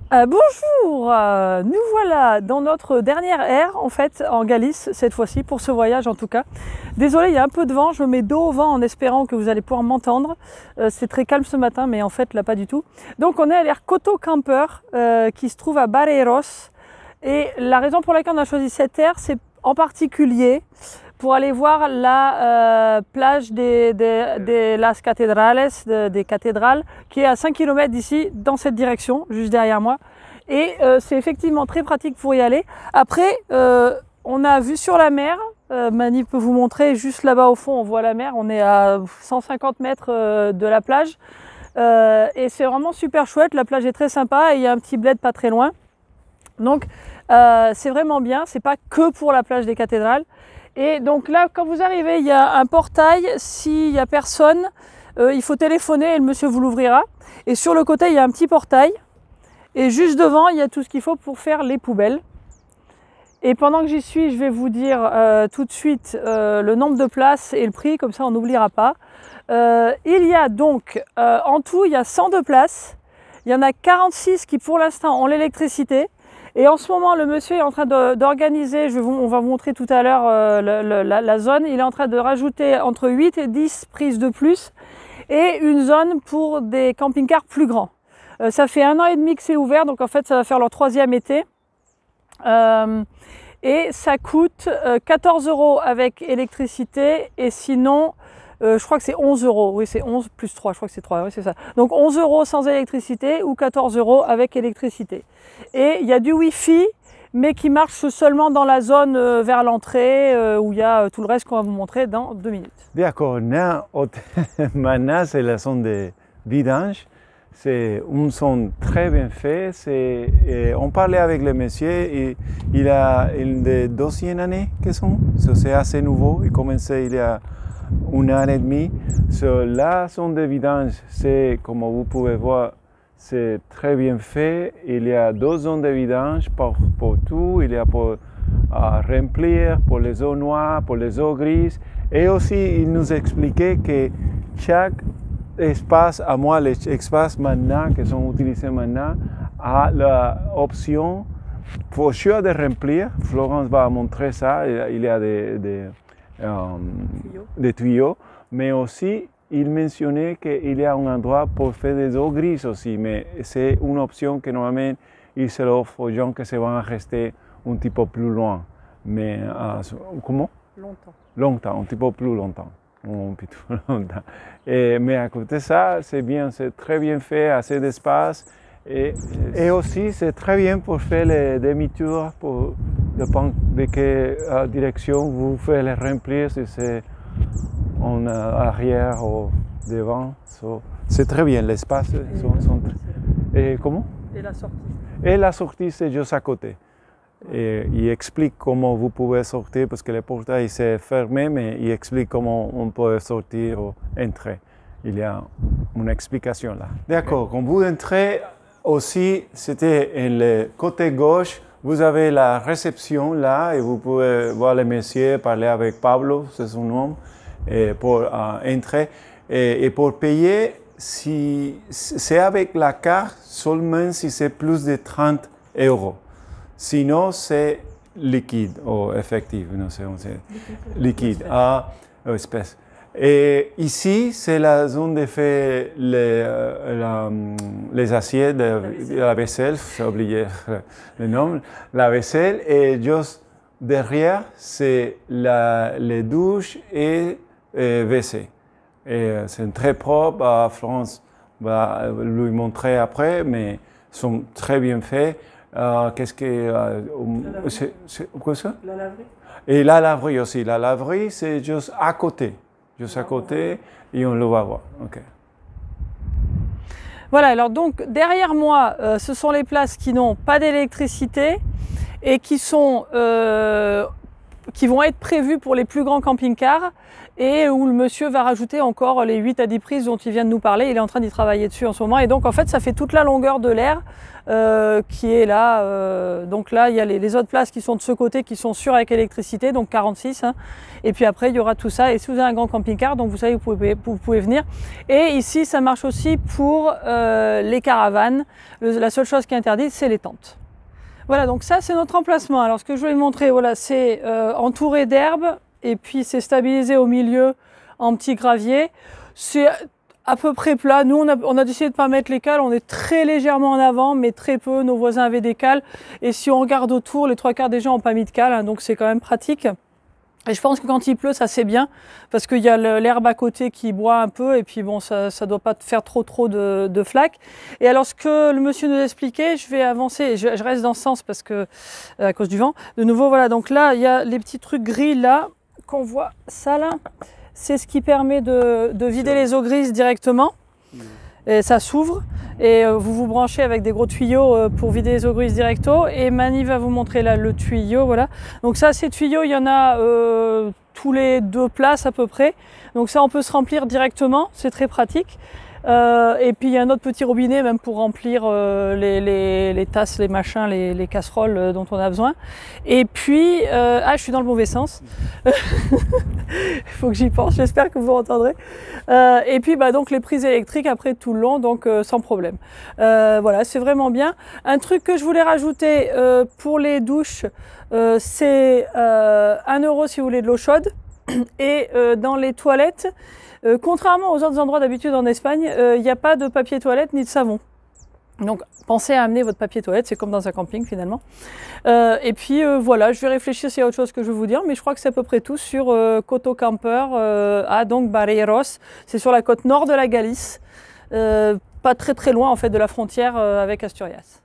Bonjour, nous voilà dans notre dernière ère en fait en Galice cette fois-ci pour ce voyage en tout cas. Désolé, il y a un peu de vent, je mets dos au vent en espérant que vous allez pouvoir m'entendre. C'est très calme ce matin mais en fait là pas du tout. Donc on est à l'air Coto Camper qui se trouve à Barreiros et la raison pour laquelle on a choisi cette aire c'est en particulier pour aller voir la plage de las Catedrales, des cathédrales, qui est à 5 km d'ici, dans cette direction, juste derrière moi. Et c'est effectivement très pratique pour y aller. Après, on a vu sur la mer, Mani peut vous montrer, juste là-bas au fond, on voit la mer, on est à 150 mètres de la plage. Et c'est vraiment super chouette, la plage est très sympa et il y a un petit bled pas très loin. Donc c'est vraiment bien, c'est pas que pour la plage des cathédrales. Et donc là, quand vous arrivez, il y a un portail. S'il n'y a personne, il faut téléphoner et le monsieur vous l'ouvrira. Et sur le côté, il y a un petit portail. Et juste devant, il y a tout ce qu'il faut pour faire les poubelles. Et pendant que j'y suis, je vais vous dire tout de suite le nombre de places et le prix, comme ça on n'oubliera pas. Il y a donc, en tout, il y a 102 places. Il y en a 46 qui pour l'instant ont l'électricité. Et en ce moment, le monsieur est en train d'organiser, on va vous montrer tout à l'heure la zone, il est en train de rajouter entre 8 et 10 prises de plus et une zone pour des camping-cars plus grands. Ça fait 1 an et demi que c'est ouvert, donc en fait ça va faire leur 3e été. Et ça coûte 14 € avec électricité et sinon, je crois que c'est 11 €, oui c'est 11 plus 3, je crois que c'est 3, oui c'est ça. Donc 11 € sans électricité ou 14 € avec électricité. Et il y a du Wi-Fi, mais qui marche seulement dans la zone vers l'entrée, où il y a tout le reste qu'on va vous montrer dans 2 minutes. D'accord, maintenant c'est la zone de vidange. C'est une zone très bien faite. On parlait avec le monsieur et il a une de 200 années que c'est assez nouveau. Il commençait il y a 1 an et demi. La zone de vidange, c'est comme vous pouvez voir, c'est très bien fait. Il y a 2 zones de vidange pour tout. Il y a pour remplir, pour les eaux noires, pour les eaux grises. Et aussi, il nous expliquait que chaque espace, à moi, les espaces maintenant, qui sont utilisés maintenant, a l'option pour choix de remplir. Florence va montrer ça. Il y a des tuyaux, mais aussi il mentionnait qu'il y a un endroit pour faire des eaux grises aussi, mais c'est une option que normalement il se l'offre aux gens qui se vont rester un petit peu plus loin. Mais comment? Longtemps, un petit peu plus longtemps. Mais à côté de ça, c'est bien, c'est très bien fait, assez d'espace. Et aussi, c'est très bien pour faire les demi-tours, pour dépendre de quelle direction vous faites les remplir, si c'est en arrière ou devant. C'est très bien, l'espace. Et comment? Et la sortie. Et la sortie, c'est juste à côté. Et il explique comment vous pouvez sortir, parce que le portail s'est fermé, mais il explique comment on peut sortir ou entrer. Il y a une explication là. D'accord, quand vous entrez aussi, c'était le côté gauche, vous avez la réception là, et vous pouvez voir le monsieur parler avec Pablo, c'est son nom, et pour entrer. Et pour payer, c'est avec la carte seulement si c'est plus de 30 €. Sinon, c'est liquide ou effectif, non c'est liquide, espèce. Et ici, c'est la zone de faire les assiettes, la vaisselle, j'ai oublié le nom, la vaisselle, et juste derrière, c'est les douches et WC. Et c'est très propre, Florence va lui montrer après, mais sont très bien faits. Qu'est-ce que c'est quoi ça? La laverie. Et la laverie aussi. La laverie, c'est juste à côté. Juste à côté, et on le va voir. Okay. Voilà, alors donc derrière moi, ce sont les places qui n'ont pas d'électricité et qui sont qui vont être prévus pour les plus grands camping-cars et où le monsieur va rajouter encore les 8 à 10 prises dont il vient de nous parler. Il est en train d'y travailler dessus en ce moment et donc en fait ça fait toute la longueur de l'air qui est là. Donc là il y a les autres places qui sont de ce côté qui sont sûres avec électricité, donc 46 hein. Et puis après il y aura tout ça et si vous avez un grand camping-car, donc vous savez vous pouvez venir. Et ici ça marche aussi pour les caravanes. La seule chose qui est interdite c'est les tentes. Voilà, donc ça c'est notre emplacement. Alors ce que je voulais vous montrer, voilà, c'est entouré d'herbes et puis c'est stabilisé au milieu en petit gravier. C'est à peu près plat. Nous on a décidé de ne pas mettre les cales, on est très légèrement en avant mais très peu. Nos voisins avaient des cales et si on regarde autour, les 3/4 des gens n'ont pas mis de cales, hein, donc c'est quand même pratique. Et je pense que quand il pleut, ça c'est bien, parce qu'il y a l'herbe à côté qui boit un peu, et puis bon, ça doit pas faire trop de flaques. Et alors, ce que le monsieur nous expliquait, je vais avancer, je reste dans ce sens, parce que, à cause du vent. De nouveau, voilà, donc là, il y a les petits trucs gris, là, qu'on voit, ça là, c'est ce qui permet de vider les eaux grises directement. Et ça s'ouvre et vous vous branchez avec des gros tuyaux pour vider les eaux grises directo et Mani va vous montrer là le tuyau, voilà. Donc ça, ces tuyaux, il y en a tous les 2 places à peu près, donc ça on peut se remplir directement, c'est très pratique. Et puis il y a un autre petit robinet même pour remplir les tasses, les machins, les casseroles dont on a besoin. Et puis, je suis dans le mauvais sens. Il faut que j'y pense, j'espère que vous entendrez. Et puis donc les prises électriques après tout le long, donc sans problème. Voilà, c'est vraiment bien. Un truc que je voulais rajouter pour les douches, c'est 1 € si vous voulez de l'eau chaude. Et dans les toilettes, contrairement aux autres endroits d'habitude en Espagne, il n'y a pas de papier toilette ni de savon. Donc pensez à amener votre papier toilette, c'est comme dans un camping finalement. Et puis voilà, je vais réfléchir s'il y a autre chose que je veux vous dire, mais je crois que c'est à peu près tout sur Coto Camper à donc Barreiros. C'est sur la côte nord de la Galice, pas très loin en fait de la frontière avec Asturias.